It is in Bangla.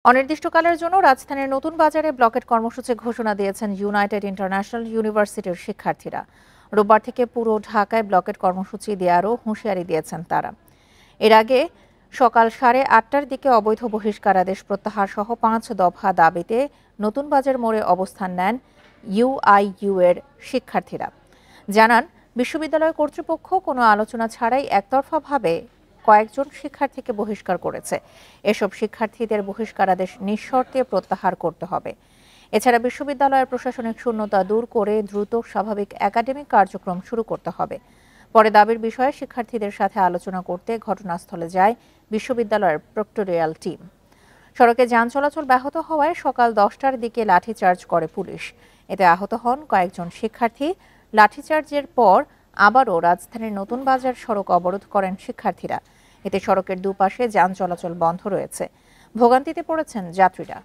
অনির্দিষ্টকালের জন্য রাজধানীর নতুন বাজারে ব্লকেট কর্মসূচি ঘোষণা দিয়েছেন ইউনাইটেড ইন্টারন্যাশনাল ইউনিভার্সিটির শিক্ষার্থীরা। রোববার থেকে পুরো ঢাকায় ব্লকেট কর্মসূচি দেওয়ারও হুঁশিয়ারি দিয়েছেন তারা। এর আগে সকাল 8:30টার দিকে অবৈধ বহিষ্কারাদেশ প্রত্যাহার সহ 5 দফা দাবিতে নতুন বাজার মোড়ে অবস্থান নেন ইউআইইউ এর শিক্ষার্থীরা। জানান, বিশ্ববিদ্যালয় কর্তৃপক্ষ কোনো আলোচনা ছাড়াই একতরফাভাবে কয়েকজন শিক্ষার্থীকে বহিষ্কার করেছে। এসব শিক্ষার্থীদের বহিষ্কারাদেশ নিঃশর্তে প্রত্যাহার করতে হবে। এছাড়া বিশ্ববিদ্যালয়ের প্রশাসনিক শূন্যতা দূর করে দ্রুত স্বাভাবিক একাডেমিক কার্যক্রম শুরু করতে হবে। পরে দাবির বিষয়ে শিক্ষার্থীদের সাথে আলোচনা করতে ঘটনাস্থলে যায় বিশ্ববিদ্যালয়ের প্রক্টরিয়াল টিম। সড়কে যান চলাচল ব্যাহত হওয়ায় সকাল 10টার দিকে লাঠিচার্জ করে পুলিশ। এতে আহত হন কয়েকজন শিক্ষার্থী। লাঠিচার্জের পর আবারও রাজধানীর নতুন বাজার সড়ক অবরোধ করেন শিক্ষার্থীরা। এতে সড়কের দুপাশে যান চলাচল বন্ধ রয়েছে। ভোগান্তিতে পড়েছেন যাত্রীরা।